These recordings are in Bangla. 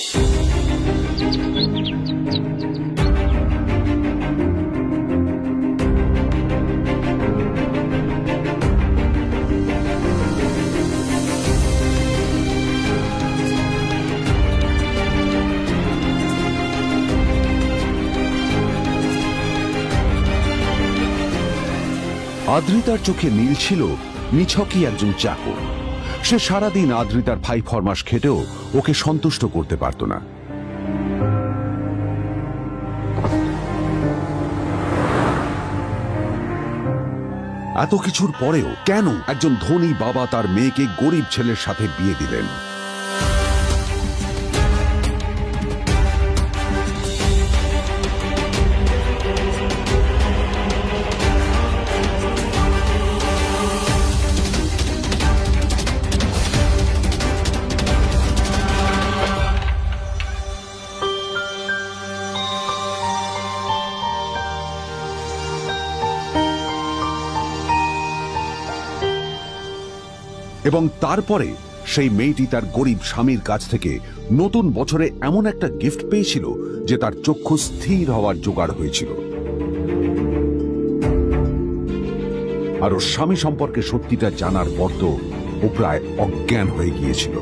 আদ্রিতার চোখে নীল ছিল নিছকই একজন চাকর। সে সারাদিন আদ্রিতার ভাই ফরমাস খেটেও ওকে সন্তুষ্ট করতে পারত না। এত কিছুর পরেও কেন একজন ধনী বাবা তার মেয়েকে গরিব ছেলের সাথে বিয়ে দিলেন? এবং তারপরে সেই মেয়েটি তার গরিব স্বামীর কাছ থেকে নতুন বছরে এমন একটা গিফট পেয়েছিল যে তার চক্ষু স্থির হওয়ার জোগাড় হয়েছিল। আর ওর স্বামী সম্পর্কে সত্যিটা জানার পর তো ও প্রায় অজ্ঞান হয়ে গিয়েছিল।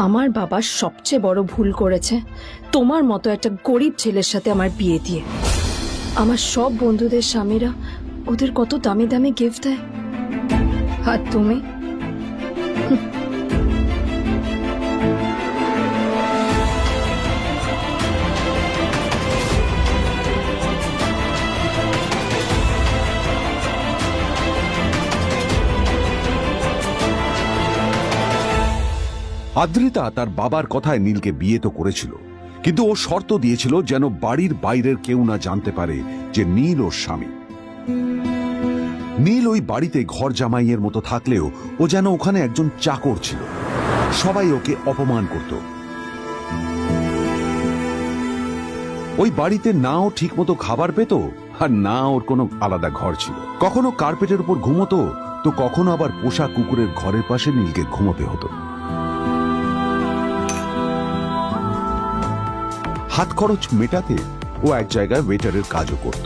আমার বাবা সবচেয়ে বড় ভুল করেছে তোমার মতো একটা গরিব ছেলের সাথে আমার বিয়ে দিয়ে। আমার সব বন্ধুদের স্বামীরা ওদের কত দামি দামি গিফট দেয়, আর তুমি আদ্রিতা তার বাবার কথায় নীলকে বিয়ে তো করেছিল, কিন্তু ও শর্ত দিয়েছিল যেন বাড়ির বাইরের কেউ না জানতে পারে যে নীল ওর স্বামী। নীল ওই বাড়িতে ঘর জামাইয়ের মতো থাকলেও ও যেন ওখানে একজন চাকর ছিল। সবাই ওকে অপমান করত। ওই বাড়িতে না ও ঠিক মতো খাবার পেত, আর না ওর কোনো আলাদা ঘর ছিল। কখনো কার্পেটের উপর ঘুমোতো, তো কখনো আবার পোষা কুকুরের ঘরের পাশে নীলকে ঘুমোতে হতো। হাত খরচ মেটাতে ও এক জায়গায় ওয়েটারের কাজও করত।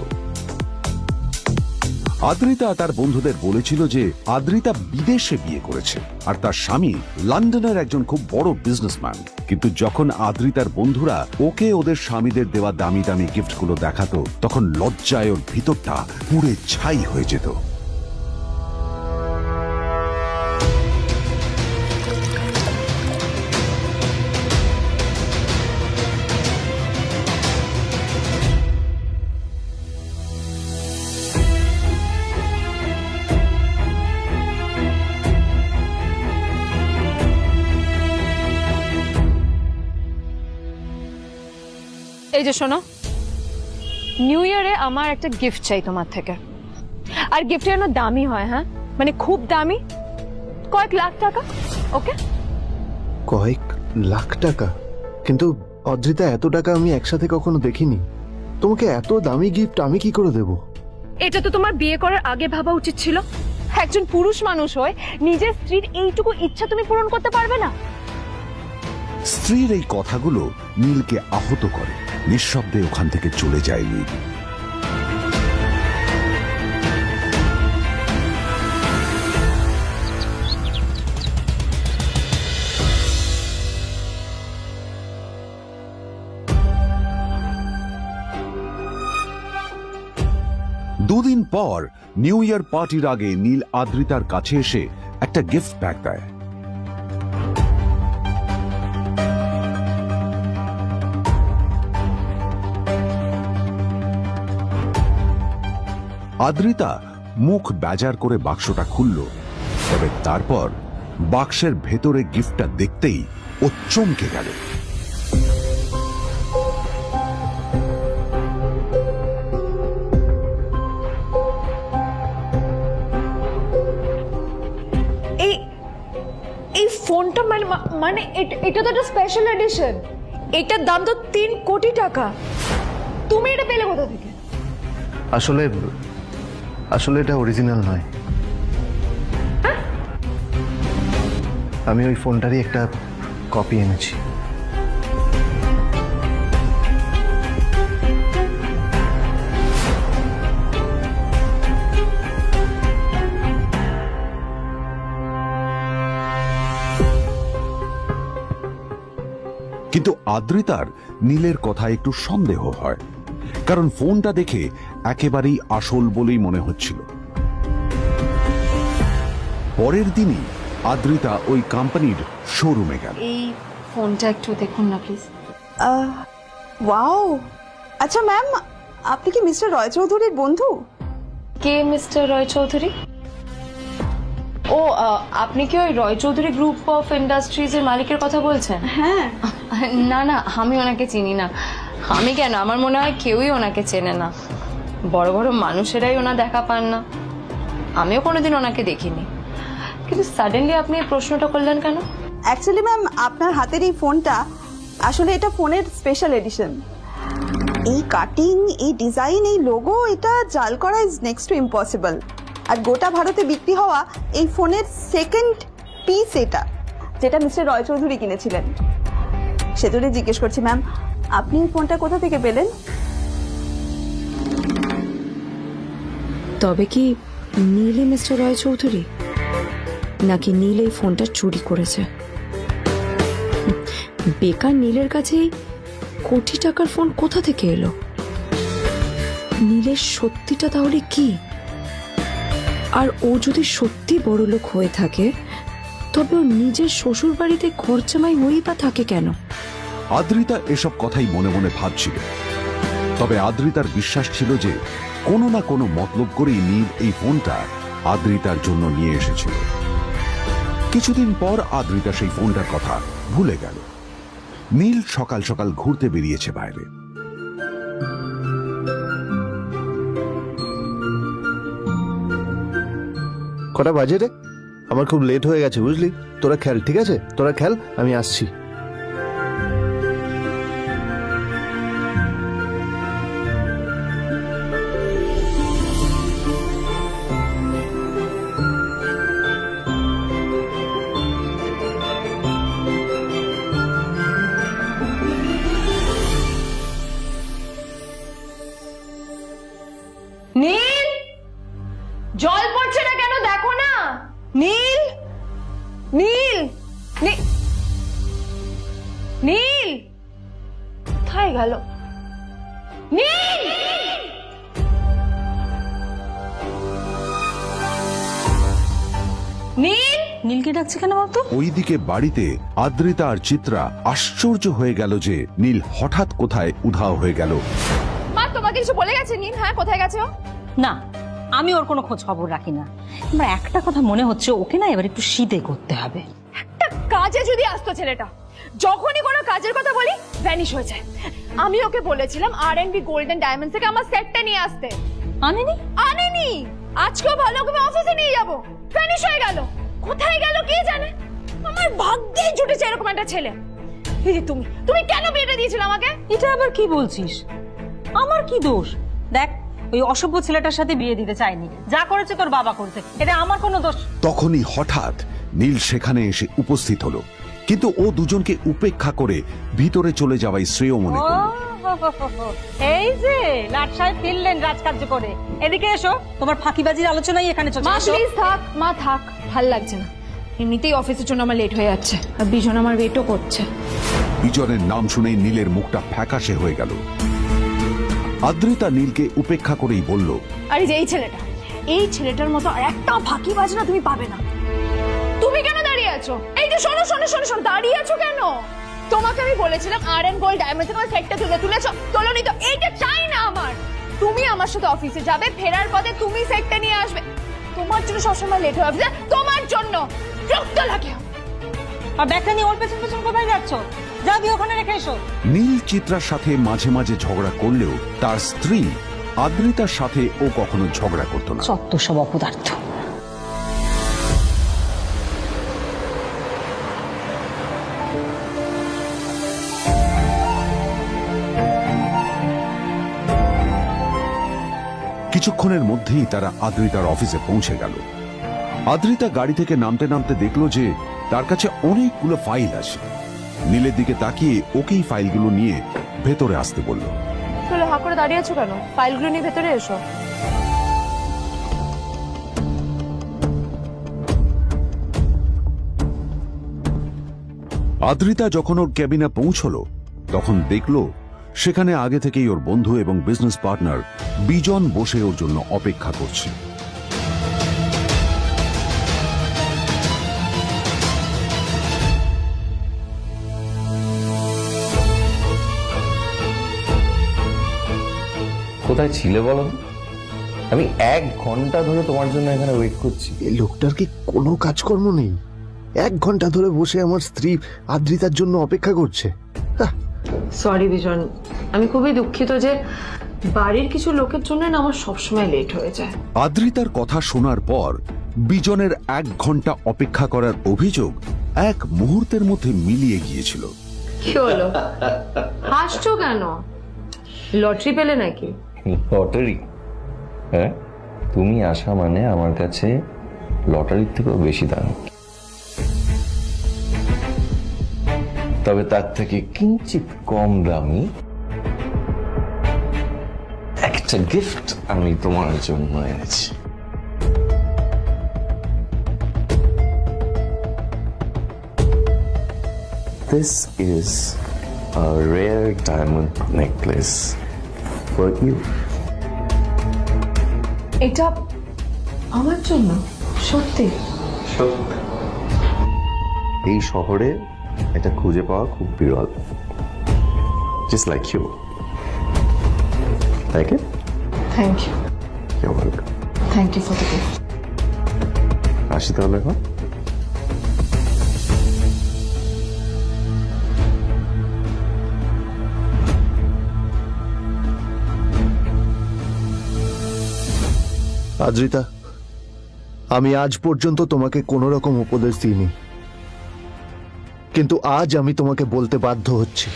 আদ্রিতা তার বন্ধুদের বলেছিল যে আদ্রিতা বিদেশে বিয়ে করেছে আর তার স্বামী লন্ডনের একজন খুব বড় বিজনেসম্যান। কিন্তু যখন আদ্রিতার বন্ধুরা ওকে ওদের স্বামীদের দেওয়া দামি দামি গিফটগুলো দেখাতো, তখন লজ্জায় ওর ভিতরটা পুড়ে ছাই হয়ে যেত। এই যে শোনো, নিউ ইয়ারে আমার একটা গিফট চাই তোমার থেকে। আর গিফট যেন দামি হয়, হ্যাঁ, মানে খুব দামি, কয়েক লাখ টাকা। ওকে? কয়েক লাখ টাকা? কিন্তু অদ্রিতা, এত টাকা আমি একসাথে কখনো দেখিনি। তোমাকে এত দামি গিফট আমি কি করে দেব? এটা তো তোমার বিয়ে করার আগে ভাবা উচিত ছিল। একজন পুরুষ মানুষ হয়ে নিজের স্ত্রীর এইটুকু ইচ্ছা তুমি পূরণ করতে পারবে না? স্ত্রীর এই কথাগুলো নীলকে আহত করে। নিঃশব্দে ওখান থেকে চলে যায় নীল। দুদিন পর নিউ ইয়ার পার্টির আগে নীল আদ্রিতার কাছে এসে একটা গিফট প্যাক দেয়। আদ্রিতা মুখ বেজার করে বাক্সটা খুলল, তবে তারপর বাক্সের ভেতরে গিফটটা দেখতেই ও চমকে গেল। মানে এটা তো একটা স্পেশাল এডিশন, এটার দাম তো 3 কোটি টাকা। তুমি এটা পেলে কোথা থেকে? আসলে আসলে এটা অরিজিনাল নয়। আমি ওই ফোনটারই একটা কপি এনেছি। কিন্তু আদ্রিতার নীলের কথা একটু সন্দেহ হয়, কারণ ফোনটা দেখে একেবারেই আসল বলেই মনে হচ্ছিল। পরের দিনই আদ্রিতা ওই কোম্পানির শোরুমে গেল। এই ফোনটা একটু দেখুন না প্লিজ। ওয়াও, আচ্ছা ম্যাম, আপনি কি মিস্টার রয় চৌধুরীর বন্ধু? কে মিস্টার রয় চৌধুরী? ও আপনি কি ওই রয় চৌধুরী গ্রুপ অফ ইন্ডাস্ট্রিজ এর মালিকের কথা বলছেন? হ্যাঁ। না না, আমি ওনাকে চিনি না। আমি কেন, আমার মনে হয় কেউই ওনাকে চেনে না। বড় বড় মানুষেরাই ওনা দেখা পান না। আমিও কোনোদিন ওনাকে দেখিনি, কিন্তু সাডেনলি আপনি এই প্রশ্নটা করলেন কেন? অ্যাকচুয়ালি ম্যাম, আপনার হাতের এই ফোনটা আসলে এটা ফোনের স্পেশাল এডিশন। এই কাটিং, এই ডিজাইন, এই লোগো, এটা জাল করা ইজ নেক্সট টু ইম্পসিবল। আর গোটা ভারতে বিক্রি হওয়া এই ফোনের সেকেন্ড পিস এটা, যেটা মিস্টার রয় চৌধুরী কিনেছিলেন। সেজন্য জিজ্ঞেস করছি ম্যাম, আপনি এই ফোনটা কোথা থেকে পেলেন? তবে কি নীলই মিস্টার রয় চৌধুরী, নাকি নীল এই ফোনটা চুরি করেছে? বেকার নীলের কাছে কোটি টাকার ফোন কোথা থেকে এলো? নীলের সত্যিটা তাহলে কি? আর ও যদি সত্যি বড় লোক হয়ে থাকে, তবে ও নিজের শ্বশুর বাড়িতে খরচামাই হয়েই বা থাকে কেন? আদ্রিতা এসব কথাই মনে মনে ভাবছিল। তবে আদ্রিতার বিশ্বাস ছিল যে কোনো না কোনো মতলব করেই নীল এই ফোনটা আদ্রিতার জন্য নিয়ে এসেছিল। কিছুদিন পর আদ্রিতা সেই ফোনটার কথা ভুলে গেল। নীল সকাল সকাল ঘুরতে বেরিয়েছে বাইরে। কটা বাজে রে? আমার খুব লেট হয়ে গেছে, বুঝলি? তোরা খেল, ঠিক আছে? তোরা খেল, আমি আসছি। নীল, জল পড়ছে না কেন দেখো না। নীল, নীল, নীল কোথায় গেল? নীল, নীল, নীলকে ডাকছে কেন বলতো? ওইদিকে বাড়িতে আদ্রিতা আর চিত্রা আশ্চর্য হয়ে গেল যে নীল হঠাৎ কোথায় উধাও হয়ে গেল। মা, তোমাকে কিছু বলে গেছে নীল? হ্যাঁ, কোথায় গেছে ও? না, আমি ওর কোনো খোঁজ খবর রাখি না। আমার একটা কথা মনে হচ্ছে, ওকে না এবার একটু শীতে করতে হবে। একটা কাজে যদি আসতো ছেলেটা, যখনই কোনো কাজের কথা বলি ভ্যানিশ হয়ে যায়। আমি ওকে বলেছিলাম আর&বি গোল্ডেন ডায়মন্ড থেকে আমার সেটটা নিয়ে আসতে, আনেনি। আনেনি। আজকেও ভালো করে অফিসে নিয়ে যাব, ভ্যানিশ হয়ে গেল। কোথায় গেল কে জানে। আমার ভাগ্যেই জুটেছে এরকম একটা ছেলে। এই যে তুমি, তুমি কেন বিয়েটা দিয়েছিলে আমাকে? এটা আবার কি বলছিস? আমার কি দোষ? দেখ, ওই অসভ্য ছেলেটার সাথে বিয়ে দিতে চাইনি। যা করেছে তোর বাবা করেছে, এটা আমার কোনো দোষ। তখনই হঠাৎ নীল সেখানে এসে উপস্থিত হলো, কিন্তু ও দুজনকে উপেক্ষা করে ভিতরে চলে যাওয়াই শ্রেয় মনে করল। এই যে লাট সাহেব ফিরলেন রাজকার্য করে। এদিকে এসো, তোমার ফাঁকিবাজির আলোচনাই এখানে চলছে। মা এসো। প্লিজ থাক, মা থাক, ভাল লাগছে না। এমনিতেই অফিসের জন্য আমার লেট হয়ে যাচ্ছে, আর বিজন আমার ওয়েটও করছে। বিজনের নাম শুনেই নীলের মুখটা ফ্যাকাশে হয়ে গেল। আদ্রিতা নীলকে উপেক্ষা করেই বলল, আরে যে এই ছেলেটার মতো আর একটা ফাঁকিবাজ না তুমি পাবে না। তুমি কেন দাঁড়িয়ে আছো? এই যে শোনো শোনো শোনো শোনো, দাঁড়িয়ে আছো কেন? তোমাকে আমি বলেছিলাম আর&বি গোল্ড ডায়মন্ড থেকে সেটটা তুলেছো, তোলোনি তো। এইটা চাই না আমার। তুমি আমার সাথে অফিসে যাবে, ফেরার পথে তুমি সেটটা নিয়ে আসবে। তোমার জন্য সবসময় লেট হয়ে অফিসে, তোমার জন্য বিরক্ত লাগে। আর ব্যাগটা নিয়ে ওর পেছন পেছন কোথায় যাচ্ছ? যাবি ওখানে রেখে এসো। নীল চিত্রার সাথে মাঝে মাঝে ঝগড়া করলেও তার স্ত্রী আদ্রিতার সাথে ও কখনো ঝগড়া করত না। সত্য সব অপদার্থ। কিছুক্ষণের মধ্যেই তারা আদ্রিতার অফিসে পৌঁছে গেল। আদ্রিতা গাড়ি থেকে নামতে নামতে দেখলো যে তার কাছে অনেকগুলো ফাইল আছে। নীলের দিকে তাকিয়ে ওকেই ফাইলগুলো নিয়ে ভেতরে আসতে বলল। তাহলে হা করে দাঁড়িয়ে আছো কেন? ফাইলগুলো নিয়ে ভেতরে এসো। আদ্রিতা যখন ওর ক্যাবিনে পৌঁছলো তখন দেখলো সেখানে আগে থেকেই ওর বন্ধু এবং বিজনেস পার্টনার বিজন বসে ওর জন্য অপেক্ষা করছে। কোথায় ছিলে বলো? আমি 1 ঘন্টা ধরে তোমার জন্য এখানে ওয়েট করছি। এই লোকটার কি কোনো কাজকর্ম নেই? 1 ঘন্টা ধরে বসে আমার স্ত্রী আদ্রিতার জন্য অপেক্ষা করছে। সরি বিজন, আমি খুবই দুঃখিত যে বাড়ির কিছু লোকের জন্য না আমার সবসময় লেট হয়ে যায়। আদ্রিতার কথা শোনার পর বিজনের 1 ঘন্টা অপেক্ষা করার অভিযোগ 1 মুহূর্তের মধ্যে মিলিয়ে গিয়েছিল। কি হলো? হাসছো কেন? লটারি পেলে নাকি? লটারি? হ্যাঁ, তুমি আসা মানে আমার কাছে লটারির থেকেও বেশি দাম। তবে তার থেকে কিঞ্চিত কম দামি একটা গিফট আমি তোমার জন্য এনেছি। This is a rare diamond necklace for you. এটা আমার জন্য? সত্যি? এই শহরে এটা খুঁজে পাওয়া খুব বিরল। Just like you. Like it? Thank you. You're welcome. Thank you for the gift. আসি তাহলে এখন। আদ্রিতা, আমি আজ পর্যন্ত তোমাকে কোনো রকম উপদেশ দিইনি, কিন্তু আজ আমি তোমাকে বলতে বাধ্য হচ্ছি।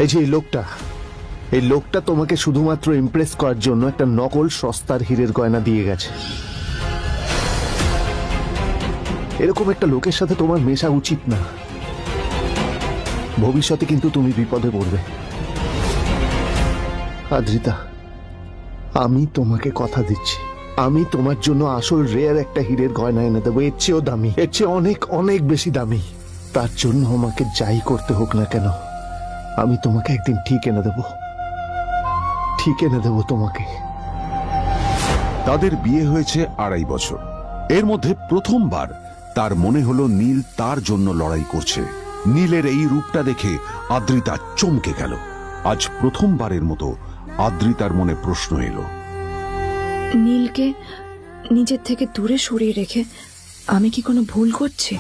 এই যে এই লোকটা তোমাকে শুধুমাত্র ইমপ্রেস করার জন্য একটা নকল সস্তার হীরের গয়না দিয়ে গেছে। এরকম একটা লোকের সাথে তোমার মেশা উচিত না। ভবিষ্যতে কিন্তু তুমি বিপদে পড়বে। আদ্রিতা, আমি তোমাকে কথা দিচ্ছি, আমি তোমার জন্য আসল রেয়ার একটা হীরের গয়না এনে দেবো, এর চেয়েও দামি, এর চেয়ে অনেক অনেক বেশি দামি। তার জন্য আমাকে যাই করতে হোক না কেন, আমি তোমাকে একদিন ঠিক এনে দেবো তোমাকে। তাদের বিয়ে হয়েছে 2.5 বছর। এর মধ্যে প্রথমবার তার মনে হলো নীল তার জন্য লড়াই করছে। নীলের এই রূপটা দেখে আদ্রিতা চমকে গেল। আজ প্রথমবারের মতো আদ্রিতার মনে প্রশ্ন এলো, নীলকে নিজের থেকে দূরে সরিয়ে রেখে আমি কি কোনো ভুল করছি?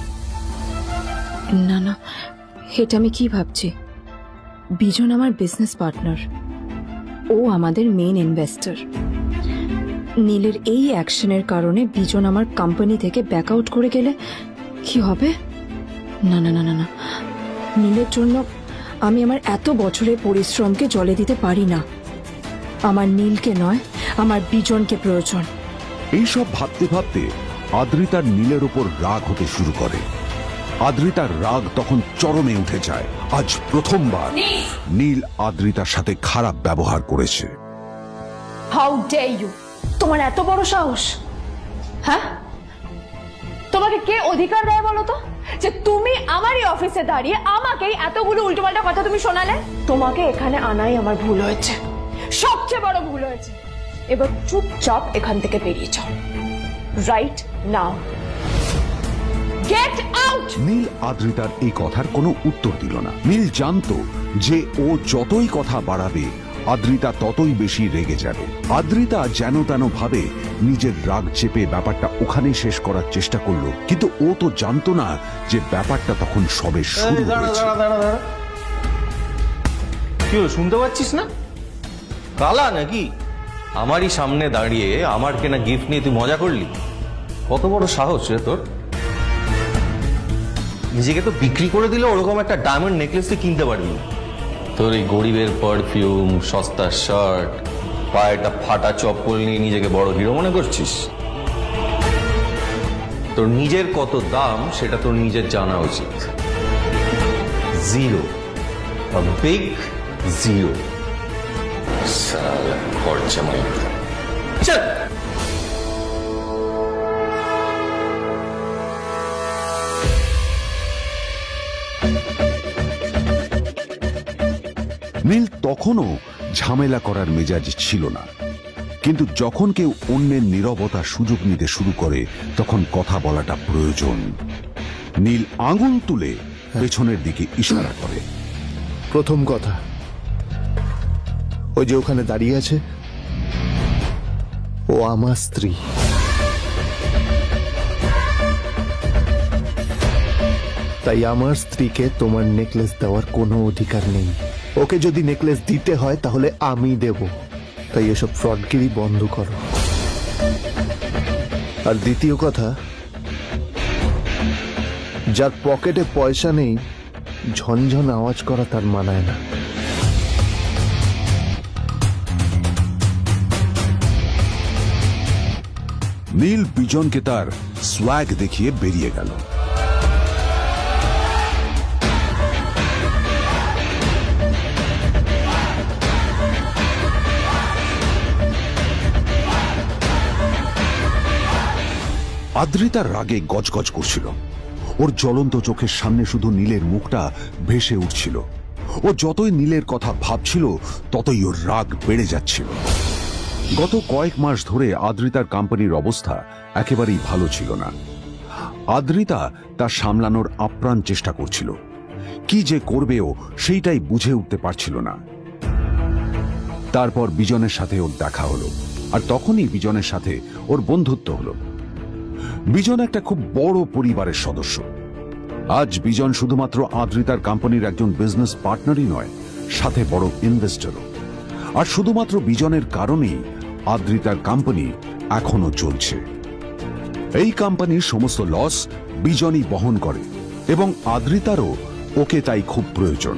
না না, এটা আমি কি ভাবছি? বিজন আমার বিজনেস পার্টনার, ও আমাদের মেইন ইনভেস্টর। নীলের এই অ্যাকশনের কারণে বিজন আমার কোম্পানি থেকে ব্যাক আউট করে গেলে কি হবে? না না না না না, নীলের জন্য আমি আমার এত বছরের পরিশ্রমকে জলে দিতে পারি না। আমার নীলকে নয়, আমার বিজনকে প্রয়োজন। এইসব ভাবতে ভাবতে আদ্রিতার নীলের উপর রাগ হতে শুরু করে। আদ্রিতার রাগ তখন চরমে উঠে যায়। আজ প্রথমবার নীল আদ্রিতার সাথে খারাপ ব্যবহার করেছে। How dare you! তোমার এত বড় সাহস! হ্যাঁ, তোমাকে কে অধিকার দেয় বলো তো যে তুমি আমারই অফিসে দাঁড়িয়ে আমাকেই এতগুলো উল্টোপাল্টা কথা তুমি শোনালে? তোমাকে এখানে আনাই আমার ভুল হয়েছে, সবচেয়ে বড় ভুল হয়েছে। এবার চুপচাপ এখান থেকে বেরিয়ে যাও, right now. Get out! Neel আদ্রিতার এই কথার কোনো উত্তর দিল না। নীল জানতো যে ও যতই কথা বাড়াবে আদ্রিতা ততই বেশি রেগে যাবে। আদ্রিতা যেন তেন ভাবে নিজের রাগ চেপে ব্যাপারটা ওখানেই শেষ করার চেষ্টা করলো, কিন্তু ও তো জানতো না যে ব্যাপারটা তখন সবে শুরু হয়েছে। কি হলো, শুনতে পাচ্ছিস না? কালা নাকি? আমারই সামনে দাঁড়িয়ে আমার কেনা গিফট নিয়ে তুই মজা করলি? কত বড় সাহস রে তোর! নিজেকে তো বিক্রি করে দিলে ওরকম একটা ডায়মন্ড নেকলেস তুই কিনতে পারবি। তোর এই গরিবের পারফিউম, সস্তা শার্ট, পায়ে একটা ফাটা চপ্পল নিয়ে নিজেকে বড় হিরো মনে করছিস? তোর নিজের কত দাম সেটা তোর নিজের জানা উচিত। Zero, big zero. সালা খরচা মাই চল। নীল তখনও ঝামেলা করার মেজাজ ছিল না, কিন্তু যখন কেউ অন্যের নীরবতা সুযোগ নিতে শুরু করে তখন কথা বলাটা প্রয়োজন। নীল আঙুল তুলে পেছনের দিকে ইশারা করে। প্রথম কথা, ওই যে ওখানে দাঁড়িয়ে আছে, ও আমার স্ত্রী। তাই আমার স্ত্রীকে তোমার নেকলেস দেওয়ার কোনো অধিকার নেই। ওকে যদি নেকলেস দিতে হয় তাহলে আমি দেব। তাই এসব ফ্রডগিরি বন্ধ করো। আর দ্বিতীয় কথা, যার পকেটে পয়সা নেই ঝনঝন আওয়াজ করা তার মানায় না। নীল বিজনকে তার সোয়াগ দেখিয়ে বেরিয়ে গেল। আদ্রিতার রাগে গজগজ করছিল। ওর জ্বলন্ত চোখের সামনে শুধু নীলের মুখটা ভেসে উঠছিল। ও যতই নীলের কথা ভাবছিল ততই ওর রাগ বেড়ে যাচ্ছিল। গত কয়েক মাস ধরে আদ্রিতার কোম্পানির অবস্থা একেবারেই ভালো ছিল না। আদ্রিতা তা সামলানোর আপ্রাণ চেষ্টা করছিল। কি যে করবেও সেইটাই বুঝে উঠতে পারছিল না। তারপর বিজনের সাথে ওর দেখা হলো, আর তখনই বিজনের সাথে ওর বন্ধুত্ব হলো। বিজন একটা খুব বড় পরিবারের সদস্য। আজ বিজন শুধুমাত্র আদ্রিতার কোম্পানির একজন বিজনেস পার্টনারই নয়, সাথে বড় ইনভেস্টরও। আর শুধুমাত্র বিজনের কারণেই আদ্রিতার কোম্পানি এখনো চলছে। এই কোম্পানির সমস্ত লস বিজনই বহন করে এবং আদ্রিতারও ওকে তাই খুব প্রয়োজন।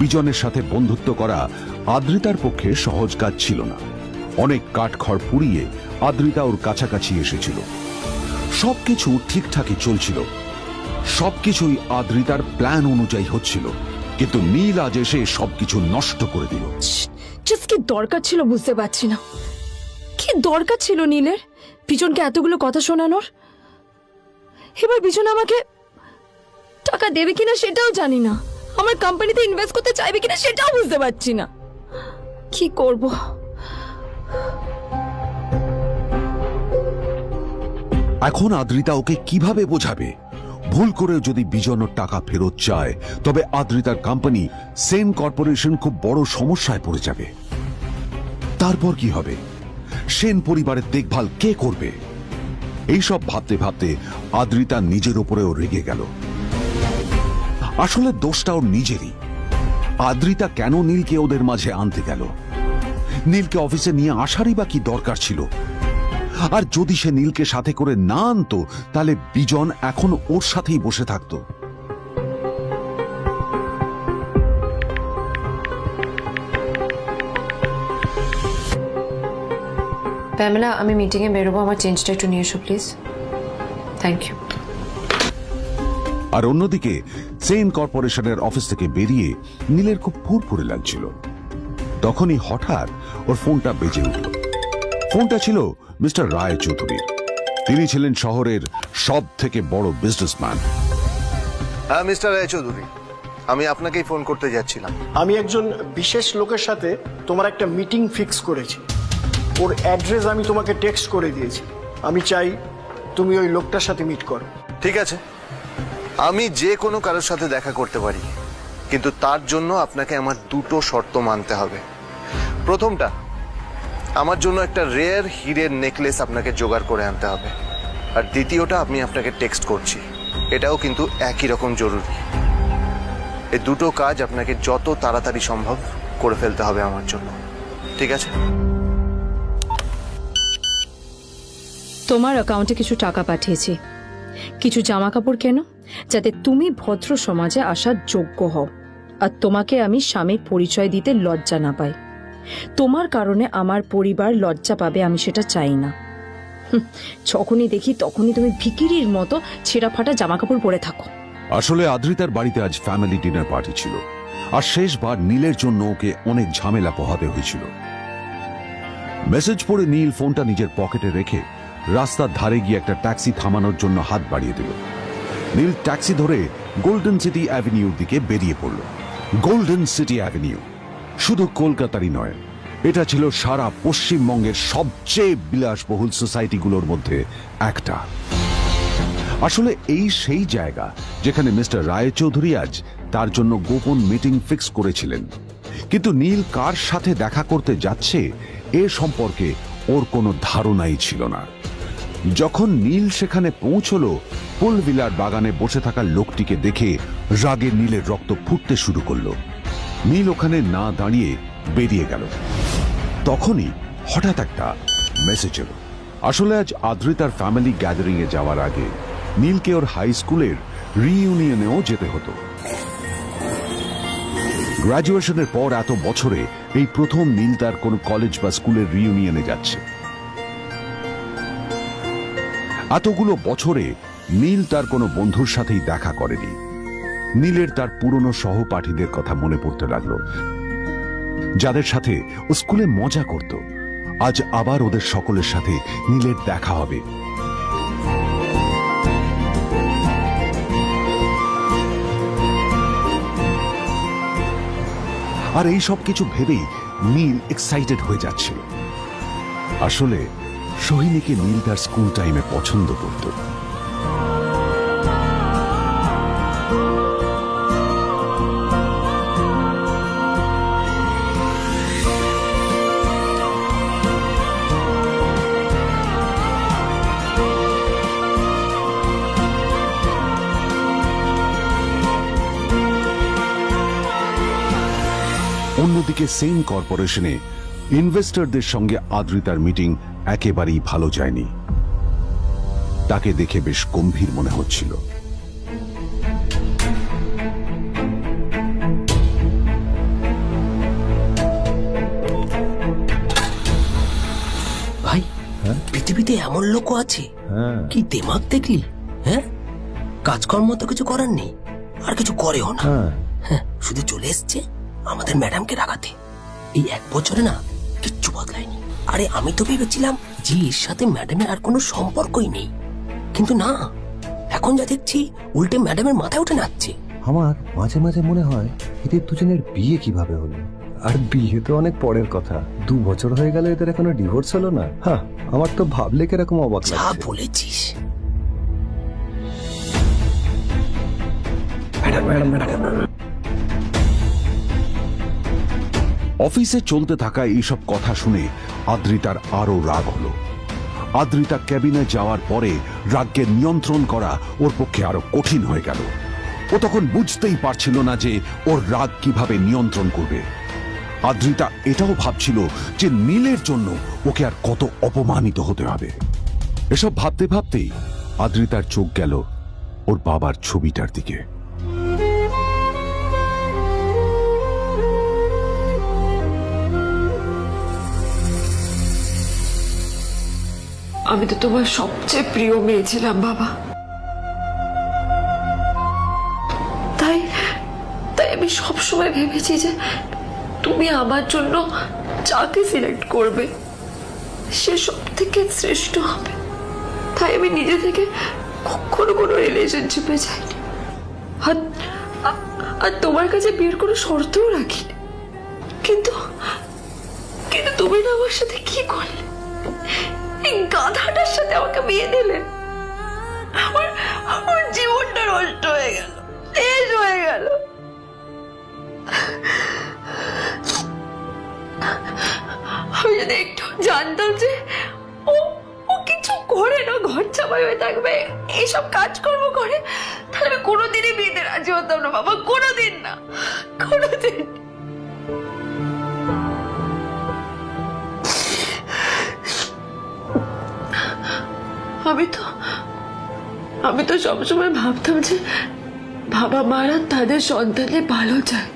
বিজনের সাথে বন্ধুত্ব করা আদ্রিতার পক্ষে সহজ কাজ ছিল না। অনেক কাঠখড় পুড়িয়ে আদ্রিতা ওর কাছাকাছি এসেছিল। সবকিছু ঠিকঠাকই চলছিল, সবকিছুই আদ্রিতার প্ল্যান অনুযায়ী হচ্ছিল, কিন্তু নীল আজ এসে সবকিছু নষ্ট করে দিল। জাস্ট কি দরকার ছিল বুঝতে পারছি না। কি দরকার ছিল নীলের বিজনকে এতগুলো কথা শোনানোর? এবার বিজন আমাকে টাকা দেবে কিনা সেটাও জানি না। আমার কোম্পানিতে ইনভেস্ট করতে চাইবে কিনা সেটাও বুঝতে পারছি না। কি করব? এখন আদ্রিতা ওকে কিভাবে বোঝাবে? ভুল করে যদি বিজন ওর টাকা ফেরত চায় তবে আদ্রিতার কোম্পানি সেন কর্পোরেশন খুব বড় সমস্যায় পড়ে যাবে। তারপর কি হবে? সেন পরিবারের দেখভাল কে করবে? এইসব ভাবতে ভাবতে আদ্রিতা নিজের উপরেও রেগে গেল। আসলে দোষটা ওর নিজেরই। আদ্রিতা কেন নীলকে ওদের মাঝে আনতে গেল? নীলকে অফিসে নিয়ে আসারই বা কি দরকার ছিল? আর যদি সে নীলকে সাথে করে না আনতো তাহলে বিজন এখন ওর সাথেই বসে থাকতো। প্যামেলা, আমি মিটিংয়ে বেরোবো, আমার চেঞ্জটা একটু নিয়ে এসো প্লিজ। Thank you. আর অন্যদিকে সেন কর্পোরেশনের অফিস থেকে বেরিয়ে নীলের খুব ফুরফুরে লাগছিল। তখনই হঠাৎ ওর ফোনটা বেজে উঠল। ফোনটা ছিল মিস্টার রায় চৌধুরীর। তিনি ছিলেন শহরের সব থেকে বড় বিজনেসম্যান। হ্যাঁ মিস্টার রায়চৌধুরী, আমি আপনাকেই ফোন করতে যাচ্ছিলাম। আমি একজন বিশেষ লোকের সাথে তোমার একটা মিটিং ফিক্স করেছি। ওর অ্যাড্রেস আমি তোমাকে টেক্সট করে দিয়েছি। আমি চাই তুমি ওই লোকটার সাথে মিট করো। ঠিক আছে, আমি যে কোনো কারোর সাথে দেখা করতে পারি, কিন্তু তার জন্য আপনাকে আমার দুটো শর্ত মানতে হবে। প্রথমটা, আমার জন্য একটা রেয়ার হীরের নেকলেস আপনাকে জোগাড় করে আনতে হবে। আর দ্বিতীয়টা, আমি আপনাকে টেক্সট করছি, এটাও কিন্তু একই রকম জরুরি। এই দুটো কাজ আপনাকে যত তাড়াতাড়ি সম্ভব করে ফেলতে হবে আমার জন্য, ঠিক আছে? তোমার অ্যাকাউন্টে কিছু টাকা পাঠিয়েছি। কিছু জামা কাপড় কেনো, যাতে তুমি ভদ্র সমাজে আসার যোগ্য হও আর তোমাকে আমি স্বামীর পরিচয় দিতে লজ্জা না পাই। তোমার কারণে আমার পরিবার লজ্জা পাবে, আমি সেটা চাই না। যখনই দেখি তখনই তুমি ভিখিরির মতো ছেঁড়া ফাটা জামা কাপড় পরে থাকো। আসলে আদ্রিতার বাড়িতে আজ ফ্যামিলি ডিনার পার্টি ছিল, আর শেষবার নীলের জন্য ওকে অনেক ঝামেলা পোহাতে হয়েছিল। মেসেজ পড়ে নীল ফোনটা নিজের পকেটে রেখে রাস্তার ধারে গিয়ে একটা ট্যাক্সি থামানোর জন্য হাত বাড়িয়ে দিল। নীল ট্যাক্সি ধরে গোল্ডেন সিটি অ্যাভিনিউর দিকে বেরিয়ে পড়ল। গোল্ডেন সিটি অ্যাভিনিউ শুধু কলকাতারই নয়, এটা ছিল সারা পশ্চিমবঙ্গের সবচেয়ে বিলাসবহুল সোসাইটিগুলোর মধ্যে একটা। আসলে এই সেই জায়গা যেখানে মিস্টার রায়চৌধুরী আজ তার জন্য গোপন মিটিং ফিক্স করেছিলেন। কিন্তু নীল কার সাথে দেখা করতে যাচ্ছে এ সম্পর্কে ওর কোনো ধারণাই ছিল না। যখন নীল সেখানে পৌঁছলো, পুলভিলার বাগানে বসে থাকা লোকটিকে দেখে রাগে নীলের রক্ত ফুটতে শুরু করলো। নীল ওখানে না দাঁড়িয়ে বেরিয়ে গেল। তখনই হঠাৎ একটা মেসেজ এলো। আসলে আজ আদ্রিতার ফ্যামিলি গ্যাদারিং এ যাওয়ার আগে নীলকে ওর হাই স্কুলের রিইউনিয়নেও যেতে হতো। গ্র্যাজুয়েশনের পর এত বছরে এই প্রথম নীল তার কোন কলেজ বা স্কুলের রিইউনিয়নে যাচ্ছে। এতগুলো বছরে নীল তার কোনো বন্ধুর সাথেই দেখা করেনি। নীলের তার পুরনো সহপাঠীদের কথা মনে পড়তে লাগলো, যাদের সাথে ও স্কুলে মজা করত। আজ আবার ওদের সকলের সাথে নীলের দেখা হবে। আর এই সব কিছু ভেবেই নীল এক্সাইটেড হয়ে যাচ্ছিল। আসলে সোহিনীকে নীল তার স্কুল টাইমে পছন্দ করত। অন্যদিকে সেম কর্পোরেশনে ইনভেস্টরদের সঙ্গে আদ্রিতার মিটিং একেবারেই ভালো যায়নি। তাকে দেখে বেশ গম্ভীর মনে হচ্ছিল। ভাই, পৃথিবীতে এমন লোকও আছে, কি দিমাগ দেখলি? হ্যাঁ, কাজকর্ম তো কিছু করার নেই, আর কিছু করেও না। হ্যাঁ, শুধু চলে এসছে আমাদের ম্যাডামকে রাখাতে। এই 1 বছরে না কিচ্ছু বদলায়নি। আরে আমি তো ভেবেছিলাম যে এর সাথে ম্যাডামের আর কোনো সম্পর্কই নেই, কিন্তু না, এখন যা দেখছি উল্টে ম্যাডামের মাথায় উঠে নাচছে। আমার মাঝে মাঝে মনে হয় এদের দুজনের বিয়ে কিভাবে হলো। আর বিয়ে তো অনেক পরের কথা, 2 বছর হয়ে গেল এদের এখনো ডিভোর্স হলো না। হ্যাঁ, আমার তো ভাবলে কিরকম অবাক যা লাগছে। বলেছিস। অফিসে চলতে থাকা এইসব কথা শুনে আদ্রিতার আরো রাগ হলো। আদ্রিতা ক্যাবিনে যাওয়ার পরে রাগকে নিয়ন্ত্রণ করা ওর পক্ষে আরো কঠিন হয়ে গেল। ও তখন বুঝতেই পারছিল না যে ওর রাগ কিভাবে নিয়ন্ত্রণ করবে। আদ্রিতা এটাও ভাবছিল যে নীলের জন্য ওকে আর কত অপমানিত হতে হবে। এসব ভাবতে ভাবতেই আদ্রিতার চোখ গেল ওর বাবার ছবিটার দিকে। আমি তো তোমার সবচেয়ে প্রিয় মেয়ে ছিলাম বাবা, তাই তাই আমি সবসময় ভেবেছি যে তুমি আমার জন্য যাকে সিলেক্ট করবে সে সব থেকে শ্রেষ্ঠ হবে। তাই আমি নিজে থেকে কখনো কোনো রিলেশনশিপে যাইনি, আর তোমার কাছে বিয়ের কোনো শর্তও রাখিনি। কিন্তু কিন্তু তুমি না আমার সাথে কি করলে? এই গাধাটার সাথে আমাকে বিয়ে দিলে। আমার জীবনটা নষ্ট হয়ে গেল, শেষ হয়ে গেল। আমি যদি একটু জানতাম যে ও কিছু করে না, ঘর চাপাই হয়ে থাকবে, এইসব কাজকর্ম করে, তাহলে আমি কোনোদিনই বিয়েতে রাজি হতাম না বাবা, কোনোদিন না, কোনোদিন। আমি তো সবসময় ভাবতাম যে বাবা মারা তাদের সন্তানের ভালো চায়,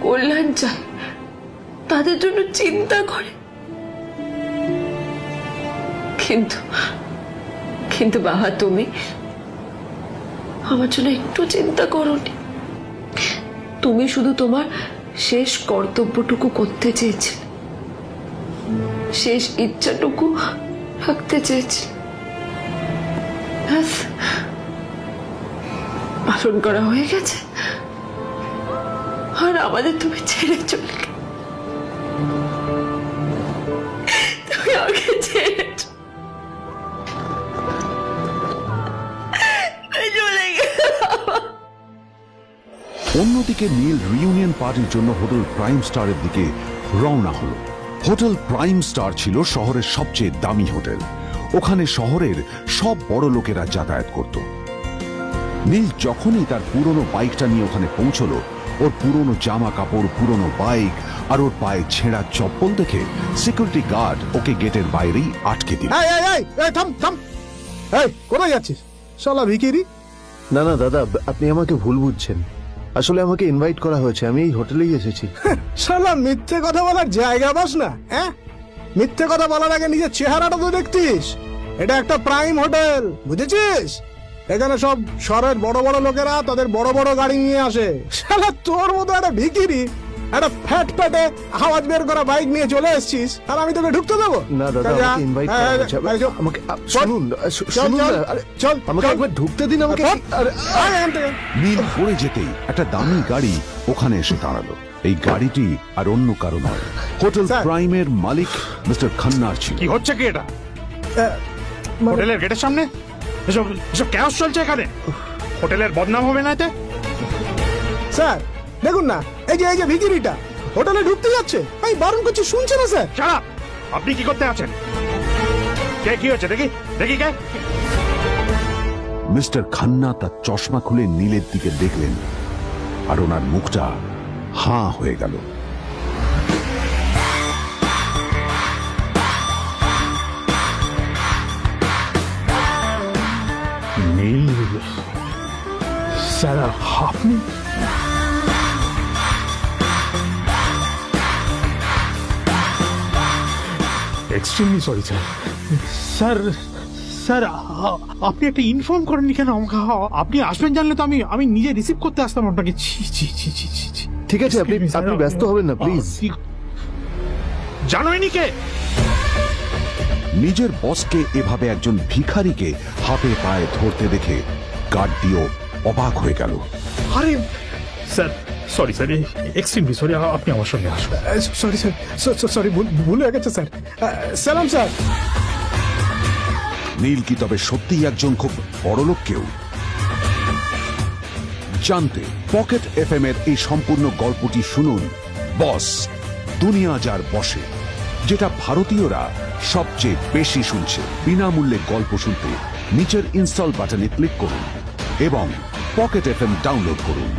কল্যাণ চায়, তাদের জন্য চিন্তা করে, কিন্তু কিন্তু বাবা তুমি আমার জন্য একটু চিন্তা করোনি। তুমি শুধু তোমার শেষ কর্তব্যটুকু করতে চেয়েছিলে, শেষ ইচ্ছাটুকু রাখতে চেয়েছিলে, ব্যাস পালন করা হয়ে গেছে। আর আমাদের তুমি ছেড়ে চলে গেলে, তুমি আমাকে ছেড়ে চলে গেলে। অন্যদিকে নীল রিইউনিয়ন পার্টির জন্য হোটেল প্রাইম স্টারের দিকে রওনা হলো। হোটেল প্রাইম স্টার ছিল শহরের সবচেয়ে দামি হোটেল। ওখানে শহরের সব বড় লোকেরা যাতায়াত করত। নীল যখনই তার পুরনো বাইকটা নিয়ে ওখানে পৌঁছলো, ওর পুরনো জামা কাপড়, পুরনো বাইক আর ওর পায়ে ছেঁড়া চপ্পল দেখে সিকিউরিটি গার্ড ওকে গেটের বাইরেই আটকে দিল। কোথায় যাচ্ছিস শালা ভিখিরি? না না দাদা, আপনি আমাকে ভুল বুঝছেন। আসলে আমাকে ইনভাইট করা হয়েছে, আমি এই হোটেলেই এসেছি। শালা মিথ্যে কথা বলার জায়গা পাস না? হ্যাঁ, মিথ্যে কথা বলার আগে নিজের চেহারাটা তো দেখতিস। এটা একটা প্রাইম হোটেল, বুঝেছিস? এখানে সব শহরের বড় বড় লোকেরা তাদের বড় বড় গাড়ি নিয়ে আসে। শালা তোর মতো একটা ভিখিরি একটা ফ্যাট প্যাটে আওয়াজ বের করা বাইক নিয়ে চলে এসেছিস, আর আমি তোকে ঢুকতে দেবো না দাদা, আমাকে ইনভাইট করা হয়েছে। আমাকে শুনুন শুনুন, চল আমাকে একবার ঢুকতে দিন আমাকে। নীল পড়ে যেতেই একটা দামি গাড়ি ওখানে এসে দাঁড়ালো। এই গাড়িটি আর অন্য কারো নয়, হোটেল প্রাইমের মালিক মিস্টার খান্নার ছিল। কি হচ্ছে কি এটা? হোটেলের গেটের সামনে এসব এসব ক্যাশ চলছে এখানে। হোটেলের বদনাম হবে না এতে? স্যার দেখুন না, এই যে ভিখিরিটা হোটেলে ঢুকতে যাচ্ছে, আমি বারণ করছি, শুনছে না স্যার? শালা, আপনি কি করতে আছেন? কে কি হচ্ছে দেখি দেখি কে? মিস্টার খান্না তার চশমা খুলে নীলের দিকে দেখলেন, আর ওনার মুখটা হাঁ হয়ে গেল। নীল স্যার, আপনি? Extremely sorry sir. Sir sir, আপনি একটা ইনফর্ম করেননি কেন আমাকে? আপনি আসবেন জানলে তো আমি নিজে রিসিভ করতে আসতাম আপনাকে। ঠিক আছে, আপনি ব্যস্ত হবেন না প্লিজ। জানোইনি কে? নিজের বসকে এভাবে একজন ভিখারিকে হাতে পায়ে ধরতে দেখে গার্ডটিও অবাক হয়ে গেল। আরে sir, sorry sir, extremely sorry, আপনি আমার সঙ্গে আসুন। সরি স্যার, সরি, ভুল হয়ে গেছে স্যার। সালাম স্যার। নীল কি তবে সত্যিই একজন খুব বড়লোক কেউ? জানতে পকেট এফএম এর এই সম্পূর্ণ গল্পটি শুনুন, বস দুনিয়া যার বসে, যেটা ভারতীয়রা সবচেয়ে বেশি শুনছে। বিনামূল্যে গল্প শুনতে নিচের ইনস্টল বাটনে ক্লিক করুন এবং পকেট এফএম ডাউনলোড করুন।